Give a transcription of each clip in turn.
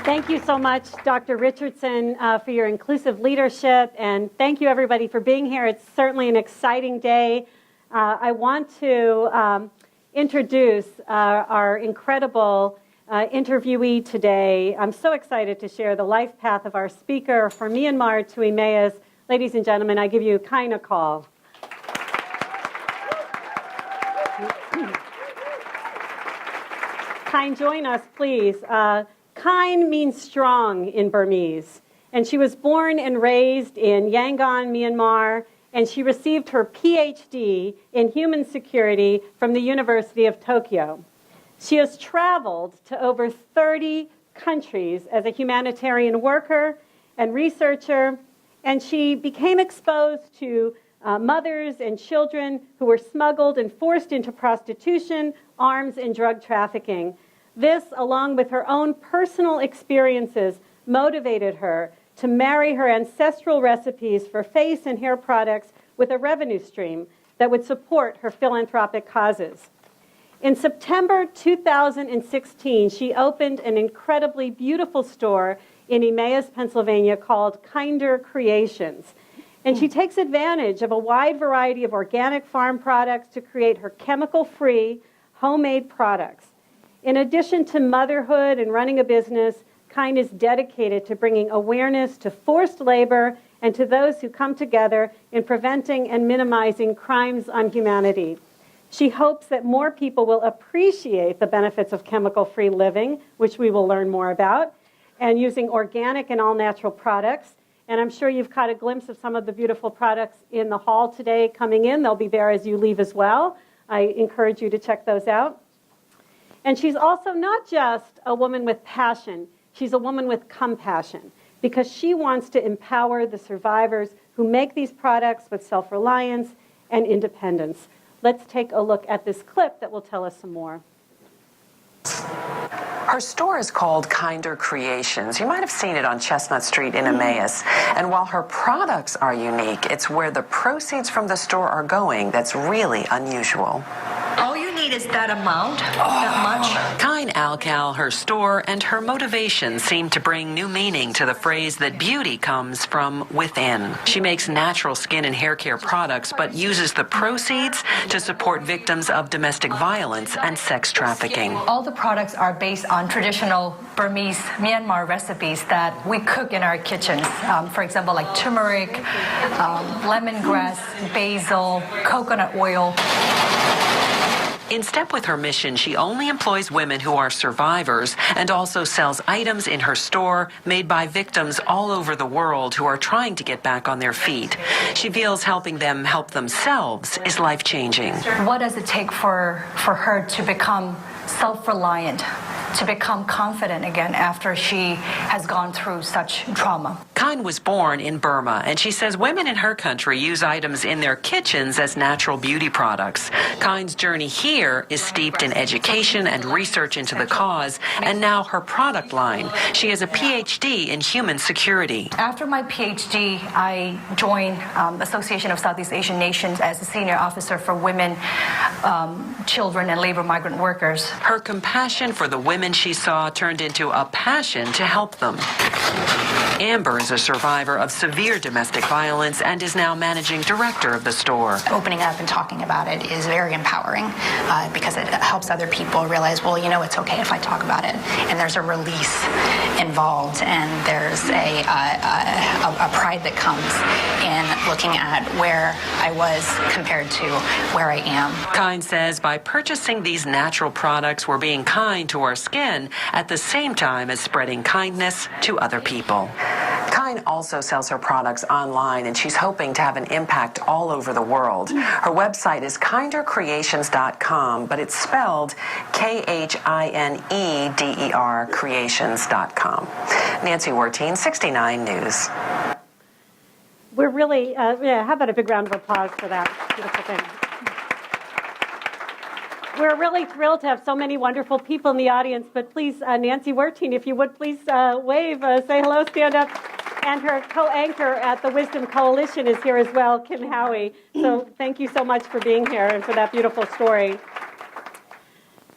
Thank you so much, Dr. Richardson, for your inclusive leadership, and thank you, everybody, for being here. It's certainly an exciting day. I want to introduce our incredible interviewee today. I'm so excited to share the life path of our speaker from Myanmar to Emmaus. Ladies and gentlemen, I give you Khine Alkhal. Khine, join us, please. Khine means strong in Burmese, and she was born and raised in Yangon, Myanmar, and she received her PhD in human security from the University of Tokyo. She has traveled to over 30 countries as a humanitarian worker and researcher, and she became exposed to mothers and children who were smuggled and forced into prostitution, arms, and drug trafficking. This, along with her own personal experiences, motivated her to marry her ancestral recipes for face and hair products with a revenue stream that would support her philanthropic causes. In September 2016, she opened an incredibly beautiful store in Emmaus, Pennsylvania called Khineder Creations. And she takes advantage of a wide variety of organic farm products to create her chemical-free, homemade products. In addition to motherhood and running a business, Khine is dedicated to bringing awareness to forced labor and to those who come together in preventing and minimizing crimes on humanity. She hopes that more people will appreciate the benefits of chemical-free living, which we will learn more about, and using organic and all-natural products. And I'm sure you've caught a glimpse of some of the beautiful products in the hall today coming in. They'll be there as you leave as well. I encourage you to check those out. And she's also not just a woman with passion, she's a woman with compassion, because she wants to empower the survivors who make these products with self-reliance and independence. Let's take a look at this clip that will tell us some more. Her store is called Khineder Creations. You might have seen it on Chestnut Street in Emmaus. And while her products are unique, it's where the proceeds from the store are going that's really unusual. All you need is that amount, that much. Khine Alkhal, her store, and her motivation seem to bring new meaning to the phrase that beauty comes from within. She makes natural skin and hair care products, but uses the proceeds to support victims of domestic violence and sex trafficking. All the products are based on traditional Burmese Myanmar recipes that we cook in our kitchens. For example, like turmeric, lemongrass, basil, coconut oil. In step with her mission, she only employs women who are survivors and also sells items in her store made by victims all over the world who are trying to get back on their feet. She feels helping them help themselves is life-changing. What does it take for her to become self-reliant, to become confident again after she has gone through such trauma? Khine was born in Burma, and she says women in her country use items in their kitchens as natural beauty products. Khine's journey here is steeped in education and research into the cause, and now her product line. She has a PhD in human security. After my PhD, I joined Association of Southeast Asian Nations as a senior officer for women, children, and labor migrant workers. Her compassion for the women she saw turned into a passion to help them. Amber is a survivor of severe domestic violence and is now managing director of the store. Opening up and talking about it is very empowering because it helps other people realize, well, you know, it's okay if I talk about it. And there's a release involved, and there's a pride that comes in looking at where I was compared to where I am. Khine says by purchasing these natural products, we're being kind to our skin at the same time as spreading kindness to other people. Khine also sells her products online, and she's hoping to have an impact all over the world. Her website is KhinederCreations.com, but it's spelled Khineder Creations.com. Nancy Wartine, 69 News. We're really, how about a big round of applause for that beautiful thing? We're really thrilled to have so many wonderful people in the audience, but please, Nancy Wartine, if you would please wave, say hello, stand up. And her co-anchor at the Wisdom Coalition is here as well, Kim Howie. So thank you so much for being here and for that beautiful story.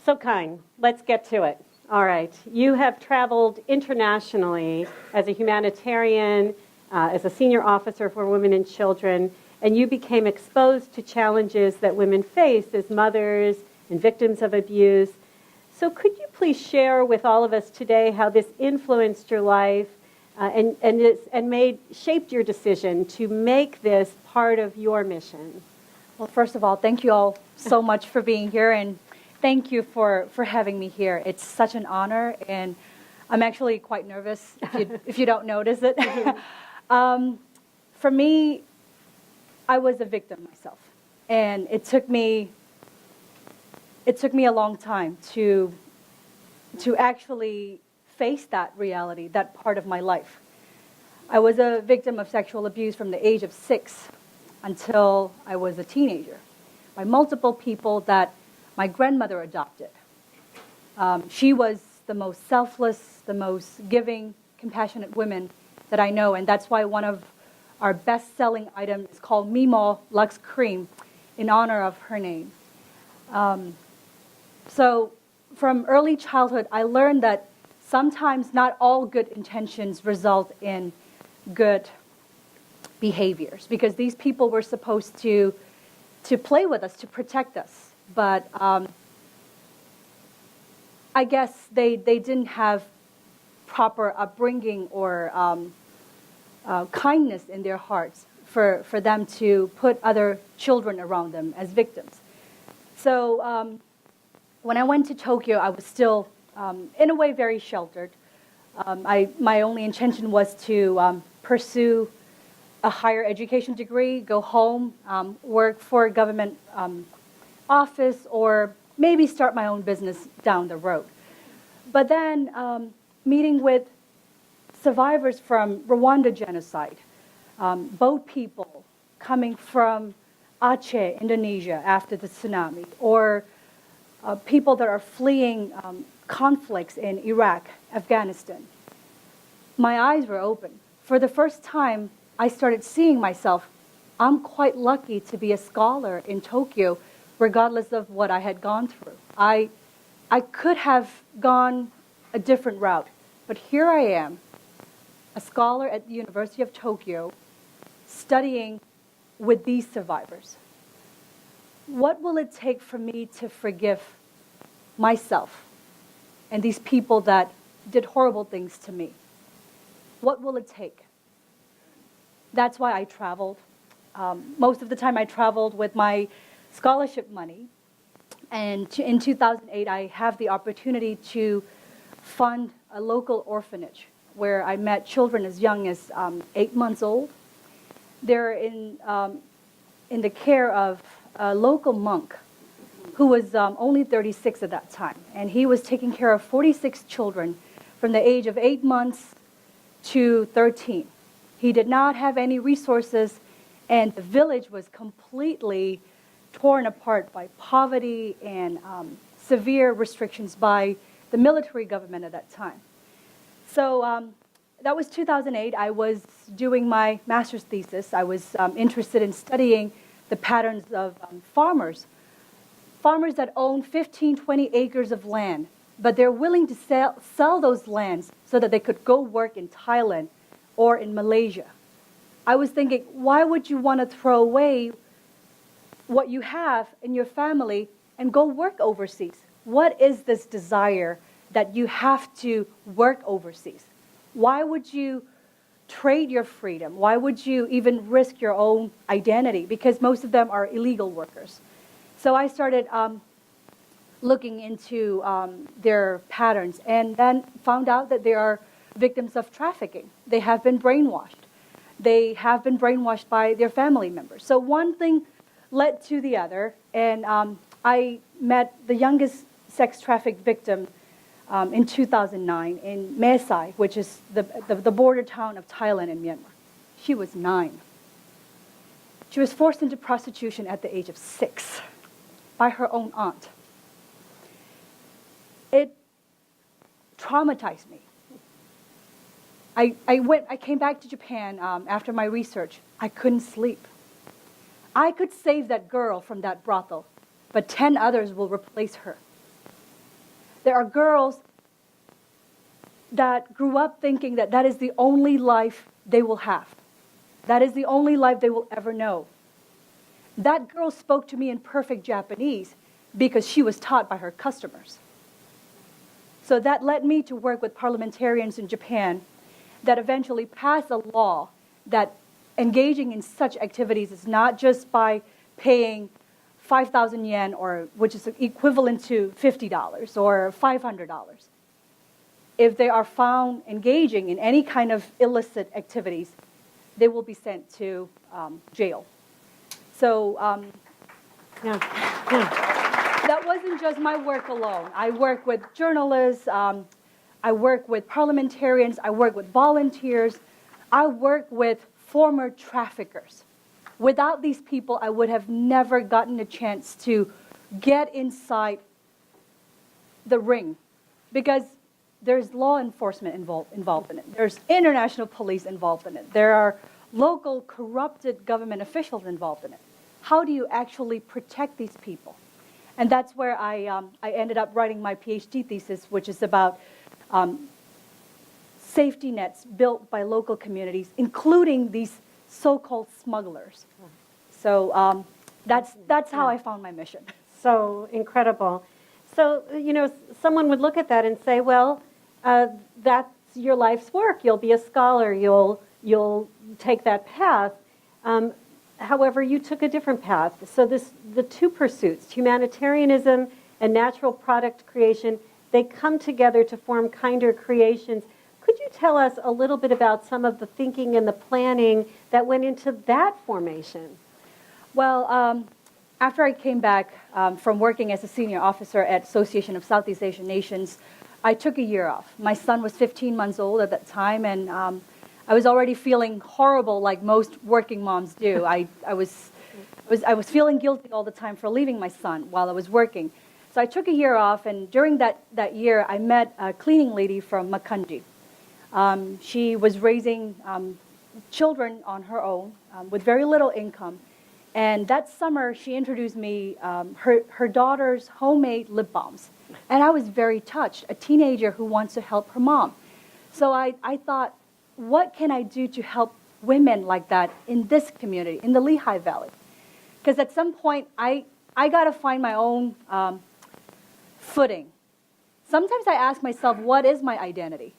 So Khine, let's get to it. All right. You have traveled internationally as a humanitarian, as a senior officer for women and children, and you became exposed to challenges that women face as mothers and victims of abuse. So could you please share with all of us today how this influenced your life and shaped your decision to make this part of your mission? Well, first of all, thank you all so much for being here, and thank you for having me here. It's such an honor, and I'm actually quite nervous if you don't notice it. For me, I was a victim myself, and it took me a long time to actually face that reality, that part of my life. I was a victim of sexual abuse from the age of 6 until I was a teenager by multiple people that my grandmother adopted. She was the most selfless, the most giving, compassionate woman that I know, and that's why one of our best-selling items is called Emmaus Luxe Cream in honor of her name. So from early childhood, I learned that sometimes not all good intentions result in good behaviors, because these people were supposed to play with us, to protect us. But I guess they didn't have proper upbringing or kindness in their hearts for them to put other children around them as victims. So when I went to Tokyo, I was still, in a way, very sheltered. My only intention was to pursue a higher education degree, go home, work for a government office, or maybe start my own business down the road. But then meeting with survivors from Rwanda genocide, boat people coming from Aceh, Indonesia after the tsunami, or people that are fleeing conflicts in Iraq, Afghanistan, my eyes were open. For the first time, I started seeing myself. I'm quite lucky to be a scholar in Tokyo, regardless of what I had gone through. I could have gone a different route, but here I am, a scholar at the University of Tokyo, studying with these survivors. What will it take for me to forgive myself and these people that did horrible things to me? What will it take? That's why I traveled. Most of the time I traveled with my scholarship money. And in 2008, I have the opportunity to fund a local orphanage where I met children as young as 8 months old. They're in the care of a local monk who was only 36 at that time. And he was taking care of 46 children from the age of 8 months to 13. He did not have any resources, and the village was completely torn apart by poverty and severe restrictions by the military government at that time. So that was 2008. I was doing my master's thesis. I was interested in studying the patterns of farmers that own 15, 20 acres of land, but they're willing to sell those lands so that they could go work in Thailand or in Malaysia. I was thinking, why would you want to throw away what you have in your family and go work overseas? What is this desire that you have to work overseas? Why would you trade your freedom? Why would you even risk your own identity? Because most of them are illegal workers. So I started looking into their patterns, and then found out that they are victims of trafficking. They have been brainwashed. They have been brainwashed by their family members. So one thing led to the other, and I met the youngest sex trafficked victim in 2009 in Emmaus, which is the border town of Thailand and Myanmar. She was 9. She was forced into prostitution at the age of 6 by her own aunt. It traumatized me. I came back to Japan after my research. I couldn't sleep. I could save that girl from that brothel, but 10 others will replace her. There are girls that grew up thinking that that is the only life they will have. That is the only life they will ever know. That girl spoke to me in perfect Japanese because she was taught by her customers. So that led me to work with parliamentarians in Japan that eventually passed a law that engaging in such activities is not just by paying 5,000 yen, or which is equivalent to $50 or $500. If they are found engaging in any kind of illicit activities, they will be sent to jail. So that wasn't just my work alone. I work with journalists, I work with parliamentarians, I work with volunteers, I work with former traffickers. Without these people, I would have never gotten a chance to get inside the ring, because there's law enforcement involved in it. There's international police involved in it. There are local corrupted government officials involved in it. How do you actually protect these people? And that's where I ended up writing my PhD thesis, which is about safety nets built by local communities, including these so-called smugglers. So that's how I found my mission. So incredible. So, someone would look at that and say, well, that's your life's work. You'll be a scholar. You'll take that path. However, you took a different path. So the two pursuits, humanitarianism and natural product creation, they come together to form Khineder Creations. Could you tell us a little bit about some of the thinking and the planning that went into that formation? Well, after I came back from working as a senior officer at Association of Southeast Asian Nations, I took a year off. My son was 15 months old at that time, and I was already feeling horrible, like most working moms do. I was feeling guilty all the time for leaving my son while I was working. So I took a year off, and during that year, I met a cleaning lady from Makanji. She was raising children on her own with very little income. And that summer, she introduced me her daughter's homemade lip balms. And I was very touched, a teenager who wants to help her mom. So I thought, what can I do to help women like that in this community, in the Lehigh Valley? Because at some point, I got to find my own footing. Sometimes I ask myself, what is my identity?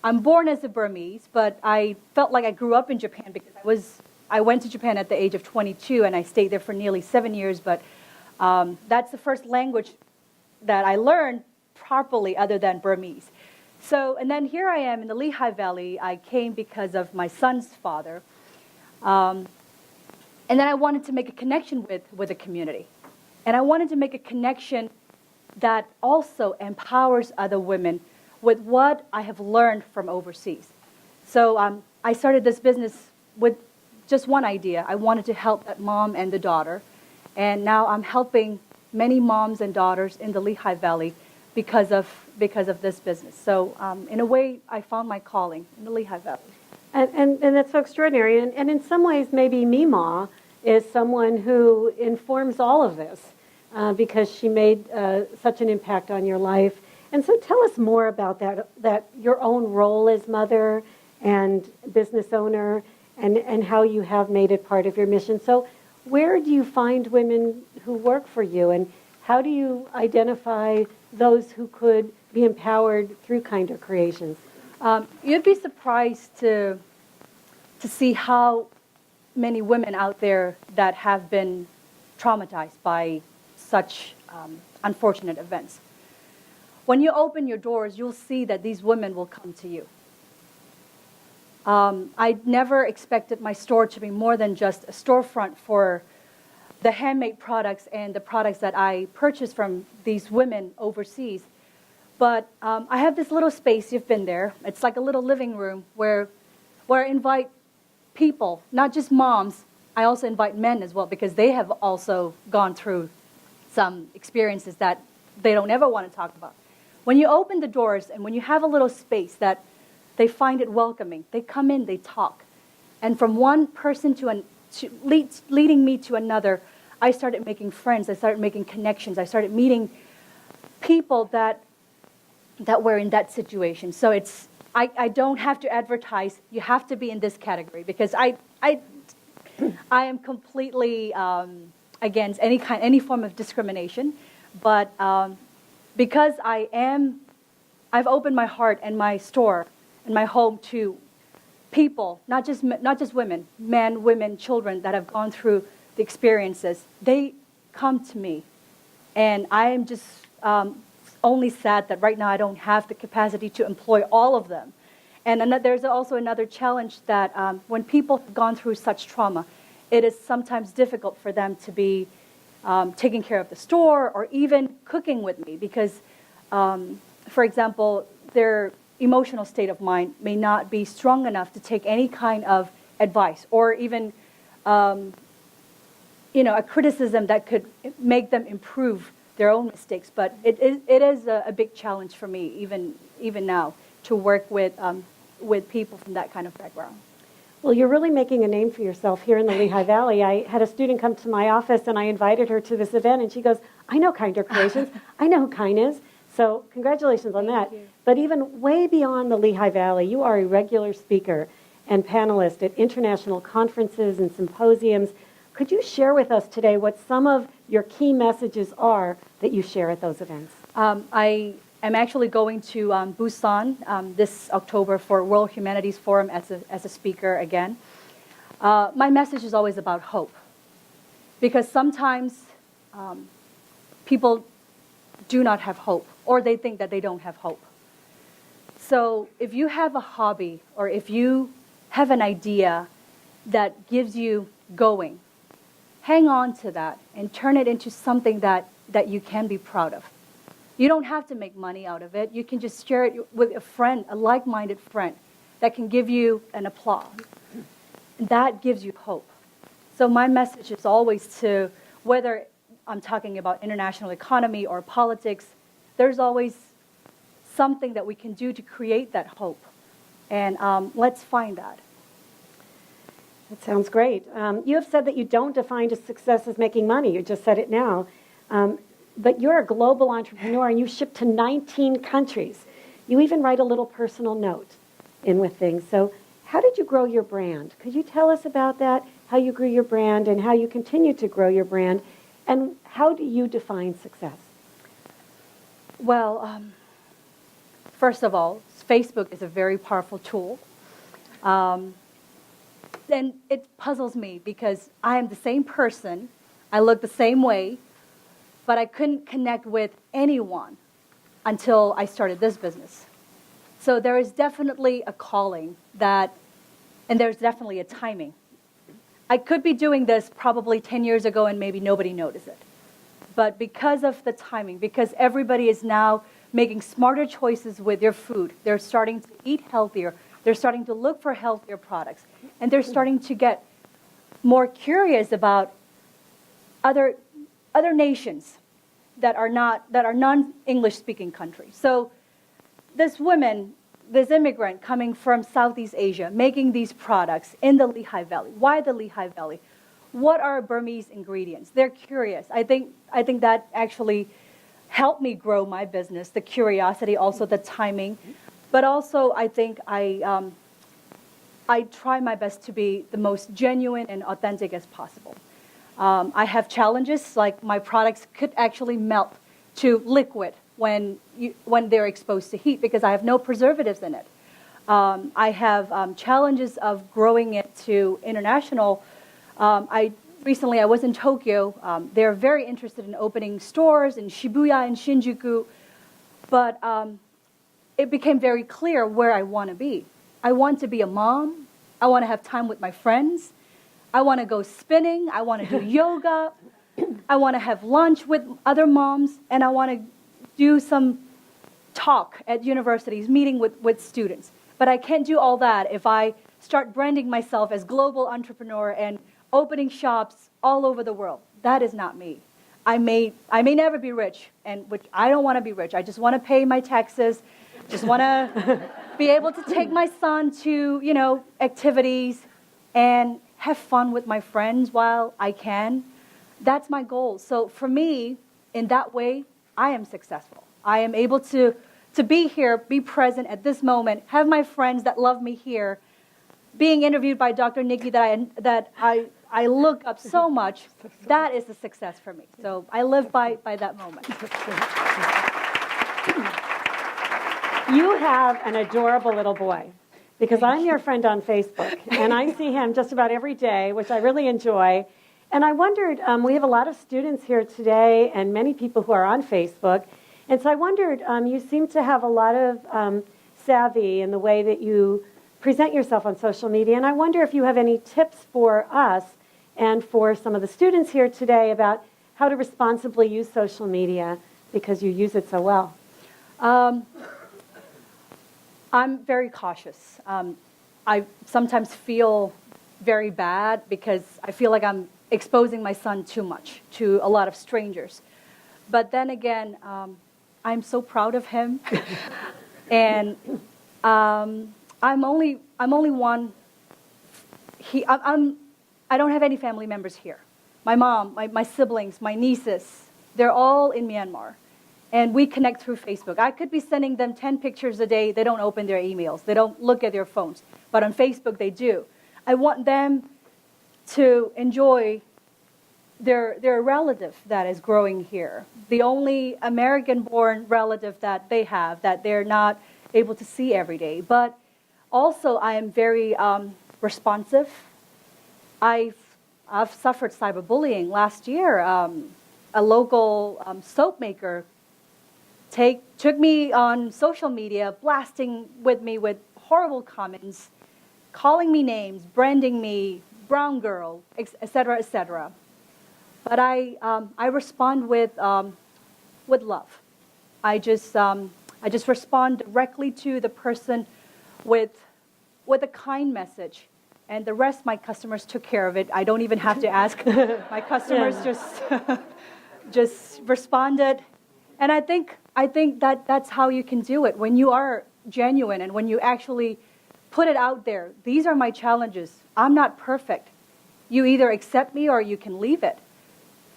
I'm born as a Burmese, but I felt like I grew up in Japan because I went to Japan at the age of 22, and I stayed there for nearly 7 years, but that's the first language that I learned properly other than Burmese. So, and then here I am in the Lehigh Valley. I came because of my son's father. And then I wanted to make a connection with the community. And I wanted to make a connection that also empowers other women with what I have learned from overseas. So I started this business with just one idea. I wanted to help that mom and the daughter. And now I'm helping many moms and daughters in the Lehigh Valley because of this business. So in a way, I found my calling in the Lehigh Valley. And that's so extraordinary. And in some ways, maybe Mima is someone who informs all of this because she made such an impact on your life. And so tell us more about that your own role as mother and business owner, and how you have made it part of your mission. So where do you find women who work for you, and how do you identify those who could be empowered through Khineder Creations? You'd be surprised to see how many women out there that have been traumatized by such unfortunate events. When you open your doors, you'll see that these women will come to you. I never expected my store to be more than just a storefront for the handmade products and the products that I purchased from these women overseas. But I have this little space, you've been there. It's like a little living room where I invite people, not just moms. I also invite men as well, because they have also gone through some experiences that they don't ever want to talk about. When you open the doors and when you have a little space that they find it welcoming, they come in, they talk. And from one person leading me to another, I started making friends, I started making connections, I started meeting people that were in that situation. So it's I don't have to advertise, you have to be in this category, because I am completely against any form of discrimination. But because I've opened my heart and my store and my home to people, not just women, men, women, children that have gone through the experiences, they come to me. And I am just only sad that right now I don't have the capacity to employ all of them. And there's also another challenge that when people have gone through such trauma, it is sometimes difficult for them to be taking care of the store or even cooking with me because, for example, their emotional state of mind may not be strong enough to take any kind of advice or even a criticism that could make them improve their own mistakes. But it is a big challenge for me, even now, to work with people from that kind of background. Well, you're really making a name for yourself here in the Lehigh Valley. I had a student come to my office, and I invited her to this event, and she goes, I know Khineder Creations. I know who Khine is. So congratulations on that. Thank you. But even way beyond the Lehigh Valley, you are a regular speaker and panelist at international conferences and symposiums. Could you share with us today what some of your key messages are that you share at those events? I am actually going to Busan this October for World Humanities Forum as a speaker again. My message is always about hope, because sometimes people do not have hope, or they think that they don't have hope. So if you have a hobby, or if you have an idea that gives you going, hang on to that and turn it into something that you can be proud of. You don't have to make money out of it. You can just share it with a friend, a like-minded friend, that can give you an applause. And that gives you hope. So my message is always to, whether I'm talking about international economy or politics, there's always something that we can do to create that hope. And let's find that. That sounds great. You have said that you don't define success as making money. You just said it now. But you're a global entrepreneur, and you ship to 19 countries. You even write a little personal note in with things. So how did you grow your brand? Could you tell us about that, how you grew your brand and how you continue to grow your brand? And how do you define success? Well, first of all, Facebook is a very powerful tool. And it puzzles me because I am the same person, I look the same way, but I couldn't connect with anyone until I started this business. So there is definitely a calling and there's definitely a timing. I could be doing this probably 10 years ago and maybe nobody noticed it. But because of the timing, because everybody is now making smarter choices with their food, they're starting to eat healthier, they're starting to look for healthier products, and they're starting to get more curious about other nations that are non-English speaking countries. So this immigrant coming from Southeast Asia, making these products in the Lehigh Valley. Why the Lehigh Valley? What are Burmese ingredients? They're curious. I think that actually helped me grow my business, the curiosity, also the timing. But also, I think I try my best to be the most genuine and authentic as possible. I have challenges, like my products could actually melt to liquid when they're exposed to heat because I have no preservatives in it. I have challenges of growing it to international. Recently I was in Tokyo. They're very interested in opening stores in Shibuya and Shinjuku, but it became very clear where I want to be. I want to be a mom. I want to have time with my friends. I want to go spinning. I want to do yoga. I want to have lunch with other moms, and I want to do some talk at universities, meeting with students. But I can't do all that if I start branding myself as global entrepreneur and opening shops all over the world. That is not me. I may never be rich, which I don't want to be rich. I just want to pay my taxes. Just want to be able to take my son to, activities and have fun with my friends while I can. That's my goal. So for me, in that way, I am successful. I am able to to be here, be present at this moment, have my friends that love me here, being interviewed by Dr. Nikki that I look up so much, that is a success for me. So I live by that moment. You have an adorable little boy, because I'm your friend on Facebook, and I see him just about every day, which I really enjoy. And I wondered, we have a lot of students here today and many people who are on Facebook, and so I wondered, you seem to have a lot of savvy in the way that you present yourself on social media, and I wonder if you have any tips for us and for some of the students here today about how to responsibly use social media, because you use it so well. I'm very cautious. I sometimes feel very bad because I feel like I'm exposing my son too much to a lot of strangers. But then again, I'm so proud of him, and I'm only one. I don't have any family members here. My mom, my siblings, my nieces, they're all in Myanmar. And we connect through Facebook. I could be sending them 10 pictures a day. They don't open their emails. They don't look at their phones. But on Facebook, they do. I want them to enjoy their relative that is growing here. The only American-born relative that they have that they're not able to see every day. But also, I am very responsive. I've suffered cyberbullying. Last year, a local soap maker took me on social media, blasting with me with horrible comments, calling me names, branding me, brown girl, etc., etc. But I respond with love. I just respond directly to the person with a kind message, and the rest my customers took care of it. I don't even have to ask. My customers just responded, and I think that's how you can do it when you are genuine and when you actually put it out there. These are my challenges. I'm not perfect. You either accept me or you can leave it.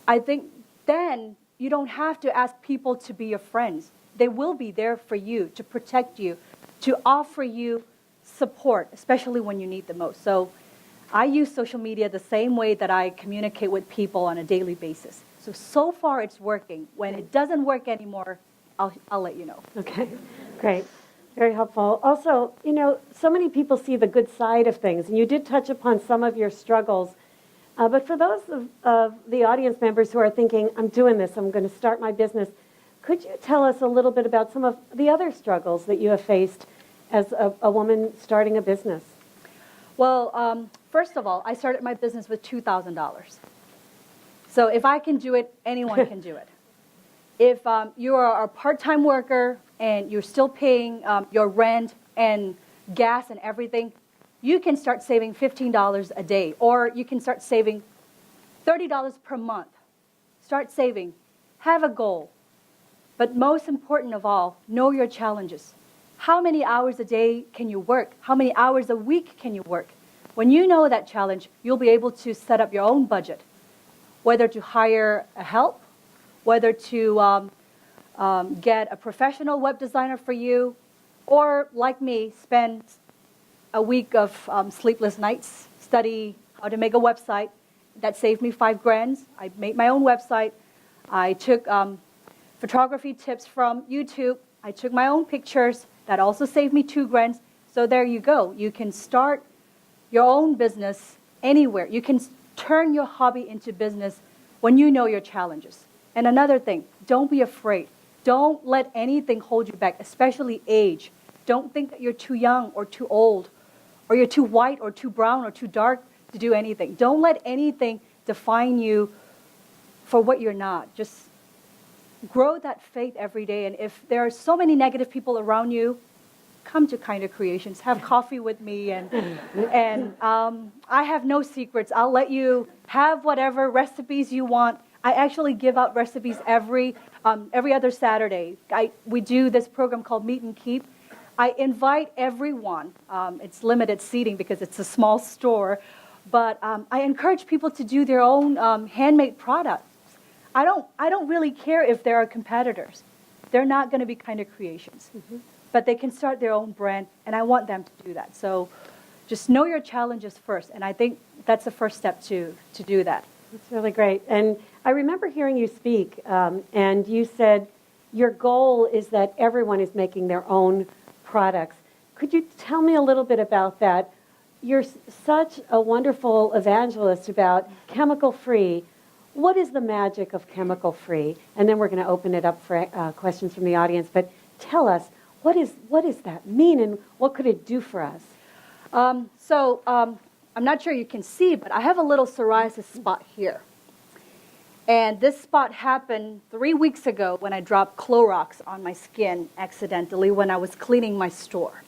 I think then you don't have to ask people to be your friends. They will be there for you, to protect you, to offer you support, especially when you need the most. So I use social media the same way that I communicate with people on a daily basis. So far it's working. When it doesn't work anymore, I'll let you know. Okay, great. Very helpful. Also, so many people see the good side of things, and you did touch upon some of your struggles. But for those of the audience members who are thinking, I'm doing this, I'm going to start my business, could you tell us a little bit about some of the other struggles that you have faced as a woman starting a business? Well, first of all, I started my business with $2,000. So if I can do it, anyone can do it. If you are a part-time worker and you're still paying your rent and gas and everything, you can start saving $15 a day, or you can start saving $30 per month. Start saving. Have a goal. But most important of all, know your challenges. How many hours a day can you work? How many hours a week can you work? When you know that challenge, you'll be able to set up your own budget, whether to hire a help, whether to get a professional web designer for you, or like me, spend a week of sleepless nights, study how to make a website. That saved me $5,000. I made my own website. I took photography tips from YouTube. I took my own pictures. That also saved me $2,000. So there you go. You can start your own business anywhere. You can turn your hobby into business when you know your challenges. And another thing, don't be afraid. Don't let anything hold you back, especially age. Don't think that you're too young or too old, or you're too white or too brown or too dark to do anything. Don't let anything define you for what you're not. Just grow that faith every day. And if there are so many negative people around you, come to Khineder Creations. Have coffee with me. And I have no secrets. I'll let you have whatever recipes you want. I actually give out recipes every other Saturday. We do this program called Meet and Keep. I invite everyone. It's limited seating because it's a small store. But I encourage people to do their own handmade products. I don't really care if there are competitors. they're not going to be Khineder Creations. But they can start their own brand, and I want them to do that. So just know your challenges first, and I think that's the first step to do that. That's really great. And I remember hearing you speak, and you said your goal is that everyone is making their own products. Could you tell me a little bit about that? You're such a wonderful evangelist about chemical-free. What is the magic of chemical-free? And then we're going to open it up for questions from the audience. But tell us, what does that mean, and what could it do for us? I'm not sure you can see, but I have a little psoriasis spot here. And this spot happened 3 weeks ago when I dropped Clorox on my skin accidentally when I was cleaning my store.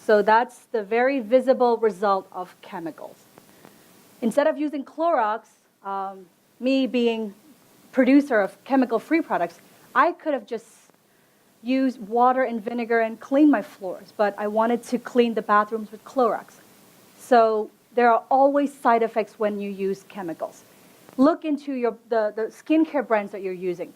So that's the very visible result of chemicals. Instead of using Clorox, me being producer of chemical-free products, I could have just used water and vinegar and cleaned my floors, but I wanted to clean the bathrooms with Clorox. So there are always side effects when you use chemicals. Look into the skincare brands that you're using.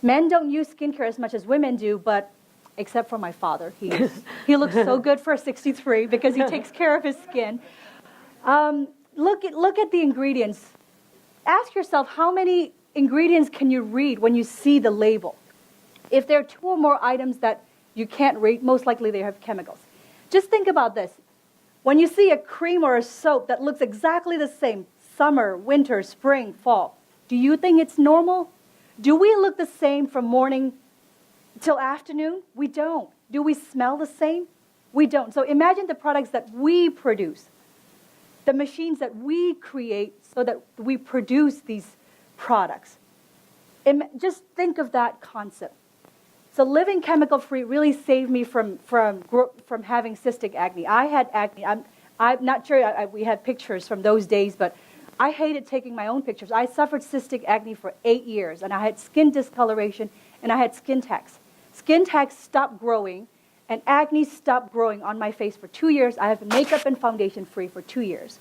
Men don't use skincare as much as women do, but except for my father. He looks so good for 63 because he takes care of his skin. Look at the ingredients. Ask yourself, how many ingredients can you read when you see the label? If there are 2 or more items that you can't read, most likely they have chemicals. Just think about this. When you see a cream or a soap that looks exactly the same, summer, winter, spring, fall, do you think it's normal? Do we look the same from morning till afternoon? We don't. Do we smell the same? We don't. So imagine the products that we produce, the machines that we create so that we produce these products. Just think of that concept. So living chemical-free really saved me from having cystic acne. I had acne. I'm not sure we had pictures from those days, but I hated taking my own pictures. I suffered cystic acne for 8 years, and I had skin discoloration, and I had skin tags. Skin tags stopped growing, and acne stopped growing on my face for 2 years. I have makeup and foundation free for 2 years.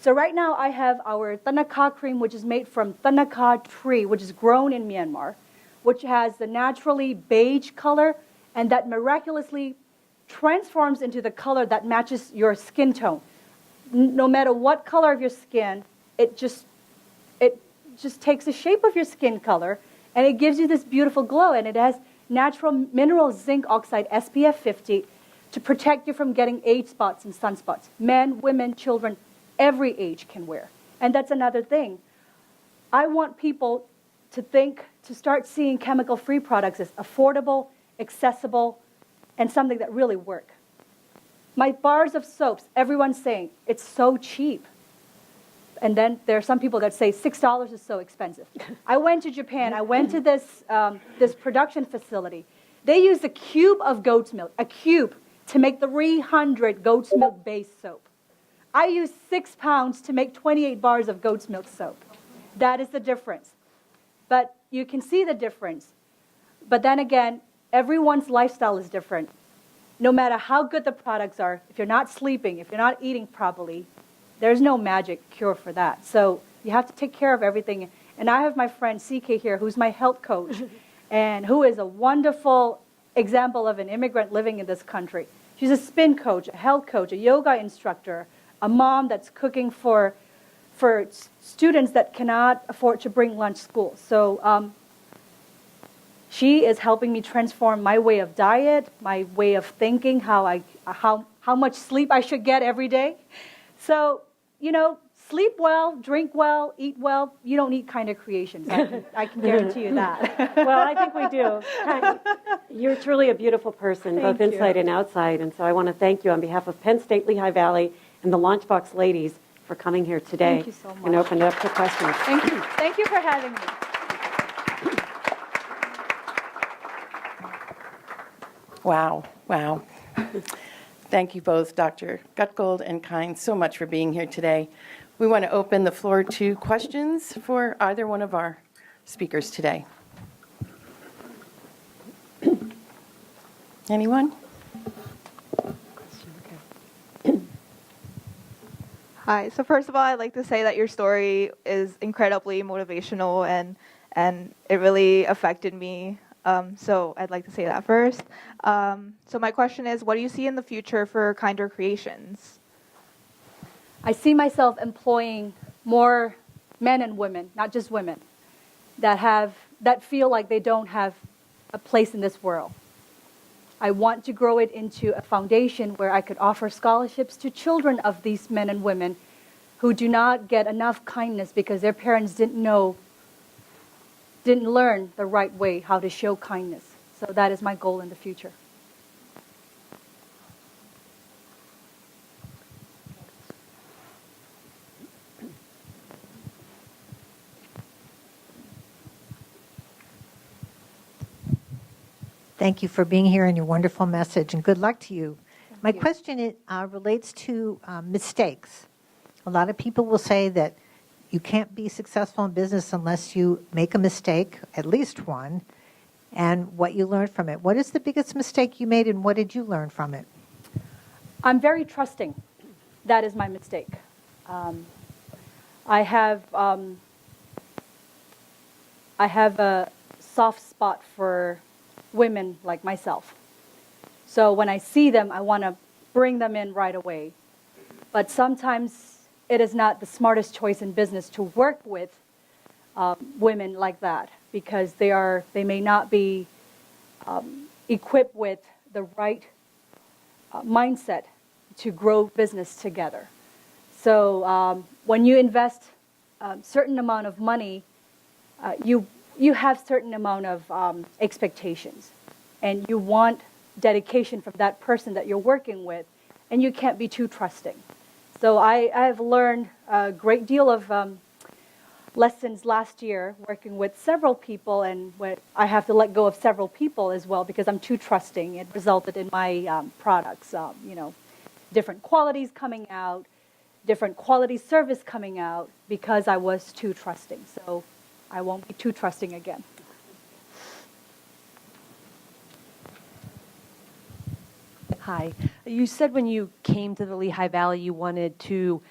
So right now I have our Thanaka cream, which is made from Thanaka tree, which is grown in Myanmar, which has the naturally beige color, and that miraculously transforms into the color that matches your skin tone. No matter what color of your skin, it just takes the shape of your skin color, and it gives you this beautiful glow, and it has natural mineral zinc oxide SPF 50 to protect you from getting age spots and sunspots. Men, women, children, every age can wear. And that's another thing. I want people to start seeing chemical-free products as affordable, accessible, and something that really work. My bars of soaps, everyone's saying, it's so cheap. And then there are some people that say $6 is so expensive. I went to Japan. I went to this production facility. They use a cube of goat's milk, to make 300 goat's milk-based soap. I use 6 pounds to make 28 bars of goat's milk soap. That is the difference. But you can see the difference. But then again, everyone's lifestyle is different. No matter how good the products are, if you're not sleeping, if you're not eating properly, there's no magic cure for that. So you have to take care of everything. And I have my friend CK here, who's my health coach, and who is a wonderful example of an immigrant living in this country. She's a spin coach, a health coach, a yoga instructor, a mom that's cooking for students that cannot afford to bring lunch to school. So she is helping me transform my way of diet, my way of thinking, how much sleep I should get every day. So, sleep well, drink well, eat well. You don't need Khineder Creations. I can guarantee you that. Well, I think we do. You're truly a beautiful person, both inside and outside. And so I want to thank you on behalf of Penn State, Lehigh Valley, and the LaunchBox ladies for coming here today. Thank you so much. And open it up to questions. Thank you. Thank you for having me. Wow. Thank you both, Dr. Gutgold and Khine, so much for being here today. We want to open the floor to questions for either one of our speakers today. Anyone? Hi. So first of all, I'd like to say that your story is incredibly motivational, and it really affected me So I'd like to say that first. So my question is, what do you see in the future for Khineder Creations? I see myself employing more men and women, not just women, that feel like they don't have a place in this world. I want to grow it into a foundation where I could offer scholarships to children of these men and women who do not get enough kindness because their parents didn't learn the right way how to show kindness. So that is my goal in the future. Thank you for being here and your wonderful message, and good luck to you. My question relates to mistakes. A lot of people will say that you can't be successful in business unless you make a mistake, at least one, and what you learned from it. What is the biggest mistake you made, and what did you learn from it? I'm very trusting. That is my mistake. I have a soft spot for women like myself. So when I see them, I want to bring them in right away. But sometimes it is not the smartest choice in business to work with women like that because they may not be equipped with the right mindset to grow business together. So when you invest a certain amount of money, you have certain amount of expectations, and you want dedication from that person that you're working with, and you can't be too trusting. So I have learned a great deal of lessons last year working with several people, and I have to let go of several people as well because I'm too trusting. It resulted in my products, different qualities coming out, different quality service coming out because I was too trusting. So I won't be too trusting again. Hi. You said when you came to the Lehigh Valley, you wanted to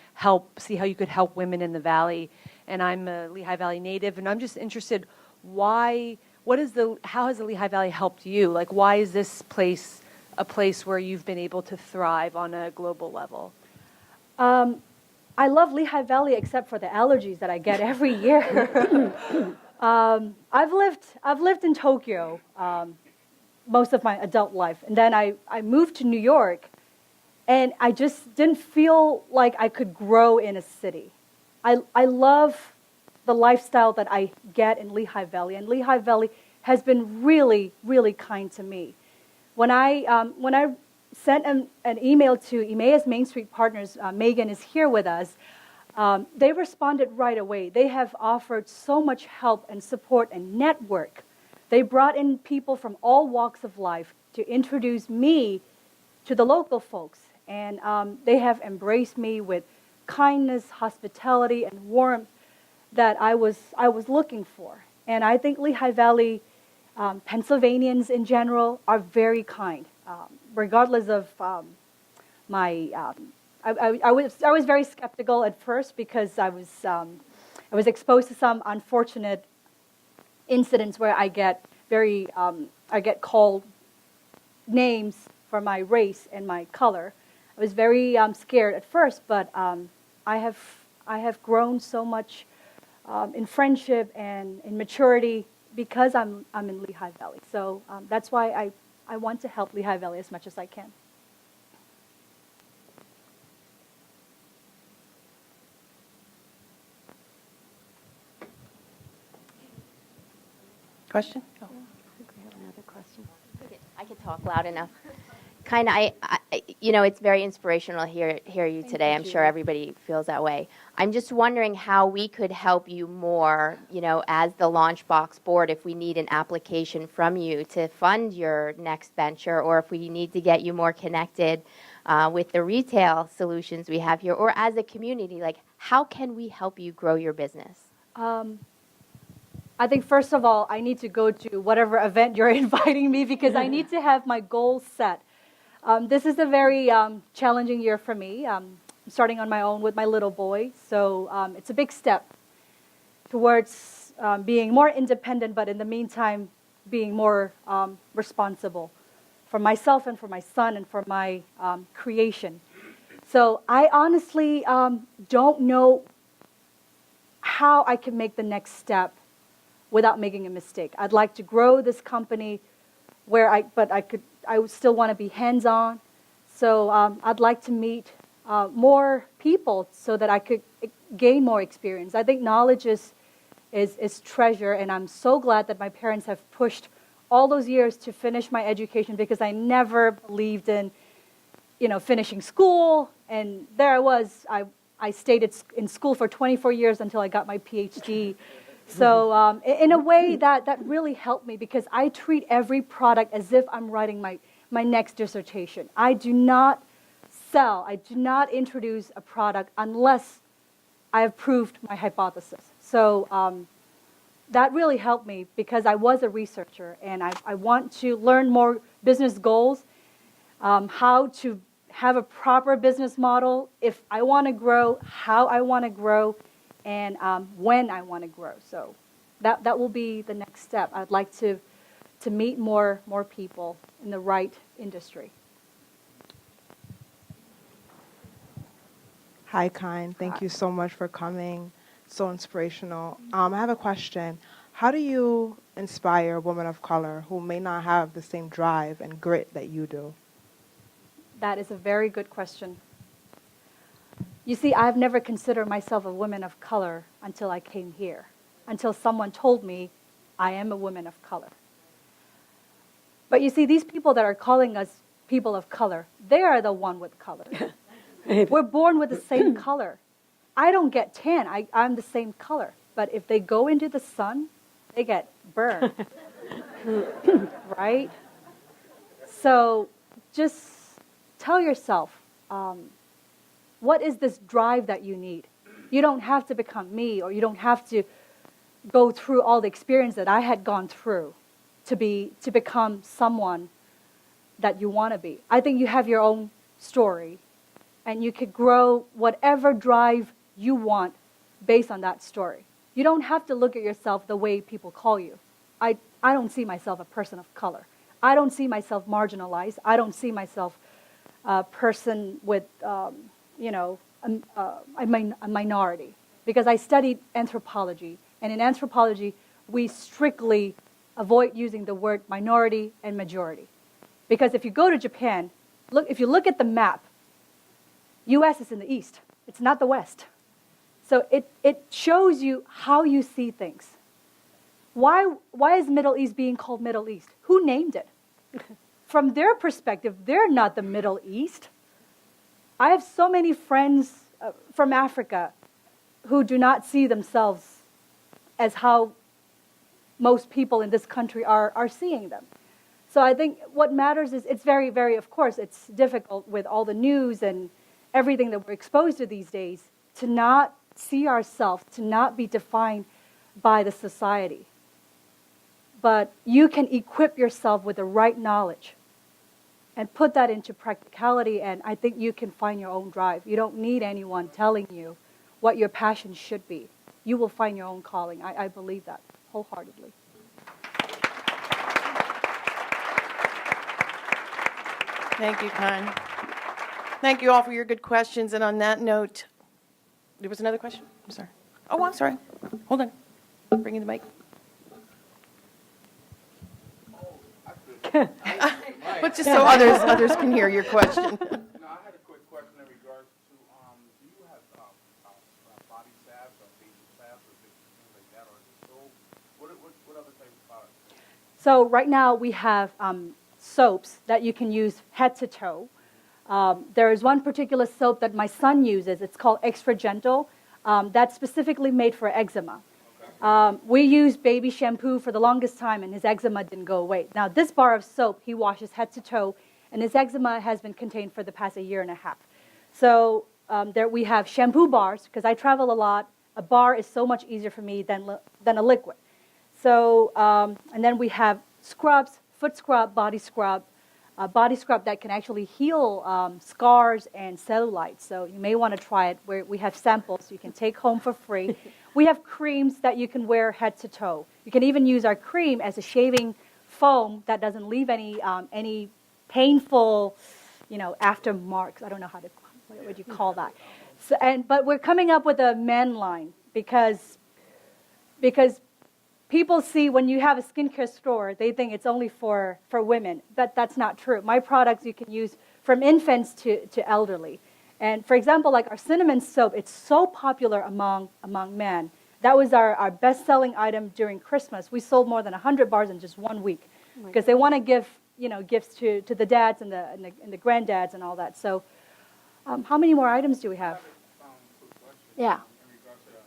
see how you could help women in the valley. And I'm a Lehigh Valley native, and I'm just interested, how has the Lehigh Valley helped you? Like, why is this place a place where you've been able to thrive on a global level? I love Lehigh Valley except for the allergies that I get every year. I've lived in Tokyo most of my adult life, and then I moved to New York, and I just didn't feel like I could grow in a city. I love the lifestyle that I get in Lehigh Valley, and Lehigh Valley has been really, really kind to me. When I sent an email to Emmaus Main Street Partners, Megan is here with us, they responded right away. They have offered so much help and support and network. They brought in people from all walks of life to introduce me to the local folks. And they have embraced me with kindness, hospitality, and warmth that I was looking for. And I think Lehigh Valley, Pennsylvanians in general, are very kind. Regardless of I was very skeptical at first because I was exposed to some unfortunate incidents where I get called names for my race and my color. I was very scared at first, but I have grown so much in friendship and in maturity because I'm in Lehigh Valley. So that's why I want to help Lehigh Valley as much as I can. Question? I think we have another question. I could talk loud enough. Kind of, it's very inspirational to hear you today. I'm sure everybody feels that way. I'm just wondering how we could help you more, as the LaunchBox board, if we need an application from you to fund your next venture, or if we need to get you more connected with the retail solutions we have here, or as a community, like how can we help you grow your business? I think first of all, I need to go to whatever event you're inviting me because I need to have my goals set. This is a very challenging year for me. I'm starting on my own with my little boy, so it's a big step towards being more independent, but in the meantime, being more responsible for myself and for my son and for my creation. So I honestly don't know how I can make the next step without making a mistake. I'd like to grow this company but I would still want to be hands-on. So I'd like to meet more people so that I could gain more experience. I think knowledge is treasure, and I'm so glad that my parents have pushed all those years to finish my education, because I never believed in, finishing school. And there I was. I stayed in school for 24 years until I got my PhD. So in a way, that really helped me, because I treat every product as if I'm writing my next dissertation. I do not introduce a product unless I have proved my hypothesis. So that really helped me, because I was a researcher, and I want to learn more business goals, how to have a proper business model, if I want to grow, how I want to grow, and when I want to grow. So that will be the next step. I'd like to meet more people in the right industry. Hi, Khine. Thank you so much for coming. So inspirational. I have a question. How do you inspire women of color who may not have the same drive and grit that you do? That is a very good question. You see, I've never considered myself a woman of color until I came here, until someone told me I am a woman of color. But you see, these people that are calling us people of color, they are the one with color. We're born with the same color. I don't get tan. I'm the same color. But if they go into the sun, they get burned. Right? So just tell yourself, what is this drive that you need? You don't have to become me, or you don't have to go through all the experience that I had gone through to become someone that you want to be. I think you have your own story, and you could grow whatever drive you want based on that story. You don't have to look at yourself the way people call you. I don't see myself a person of color. I don't see myself marginalized. I don't see myself a person with, a minority. Because I studied anthropology. And in anthropology, we strictly avoid using the word minority and majority. Because if you go to Japan, if you look at the map, U.S. is in the east. It's not the west. So it shows you how you see things. Why is Middle East being called Middle East? Who named it? From their perspective, they're not the Middle East. I have so many friends from Africa who do not see themselves as how most people in this country are seeing them. So I think what matters is, it's very, very, of course, it's difficult with all the news and everything that we're exposed to these days, to not see ourselves, to not be defined by the society. But you can equip yourself with the right knowledge and put that into practicality, and I think you can find your own drive. You don't need anyone telling you what your passion should be. You will find your own calling. I believe that wholeheartedly. Thank you, Khine. Thank you all for your good questions. And on that note, there was another question? I'm sorry. Oh, I'm sorry. Hold on. Bringing the mic. But just so others can hear your question. No, I had a quick question in regards to, do you have body salves or facial salves or things like that, or is it soap? What other type of products? So right now we have soaps that you can use head to toe. There is one particular soap that my son uses. It's called Extra Gentle. That's specifically made for eczema. We used baby shampoo for the longest time, and his eczema didn't go away. Now, this bar of soap, he washes head to toe, and his eczema has been contained for the past 1.5 years. So there we have shampoo bars, because I travel a lot. A bar is so much easier for me than a liquid. So, and then we have scrubs, foot scrub, body scrub that can actually heal scars and cellulite. So you may want to try it. We have samples you can take home for free. We have creams that you can wear head to toe. You can even use our cream as a shaving foam that doesn't leave any painful, aftermarks. I don't know what would you call that. So, but we're coming up with a men line because people see when you have a skincare store, they think it's only for women. That's not true. My products you can use from infants to elderly. And for example, like our cinnamon soap, it's so popular among men. That was our best-selling item during Christmas. We sold more than 100 bars in just 1 week because they want to give gifts to the dads and the granddads and all that. So how many more items do we have? Quick question. Yeah. In regards to that,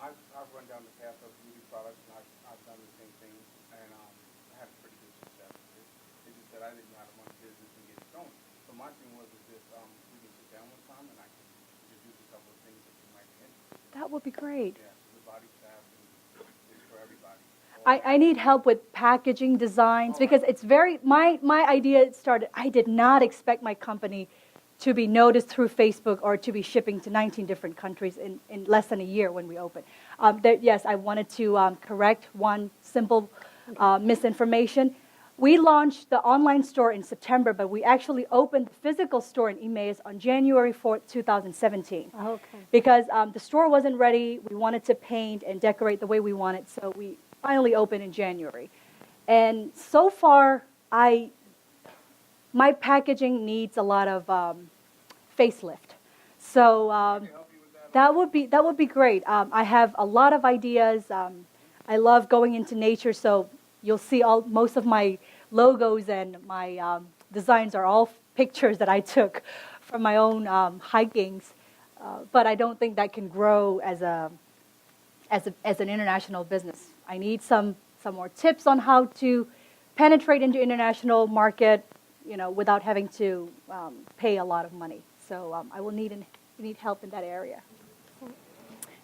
I've run down the path of beauty products, and I've done the same thing, and I had pretty good success with it. It's just that I didn't know how to run a business and get it going. So my thing was, is this, we can sit down one time, and I can introduce a couple of things that you might be interested in. That would be great. Yeah, so the body staff is for everybody. I need help with packaging designs because it's my idea started, I did not expect my company to be noticed through Facebook or to be shipping to 19 different countries in less than a year when we opened. Yes, I wanted to correct one simple misinformation. We launched the online store in September, but we actually opened the physical store in Emmaus on January 4th, 2017. Okay. Because the store wasn't ready, we wanted to paint and decorate the way we wanted, so we finally opened in January. And so far, my packaging needs a lot of facelift. So that would be great. I have a lot of ideas. I love going into nature, so you'll see most of my logos and my designs are all pictures that I took from my own hikings. But I don't think that can grow as an international business. I need some more tips on how to penetrate into international market, without having to pay a lot of money. So I will need help in that area.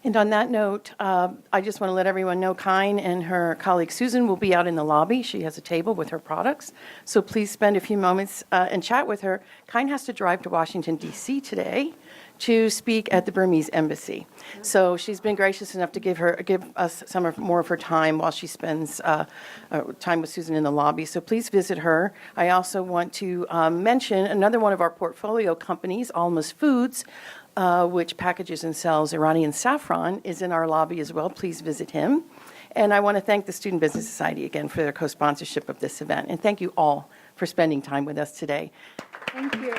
And on that note, I just want to let everyone know Khine and her colleague Susan will be out in the lobby. She has a table with her products. So please spend a few moments and chat with her. Khine has to drive to Washington, D.C. today to speak at the Burmese embassy. So she's been gracious enough to give us more of her time while she spends time with Susan in the lobby. So please visit her. I also want to mention another one of our portfolio companies, Alma's Foods, which packages and sells Iranian saffron, is in our lobby as well. Please visit him. And I want to thank the Student Business Society again for their co-sponsorship of this event. And thank you all for spending time with us today. Thank you.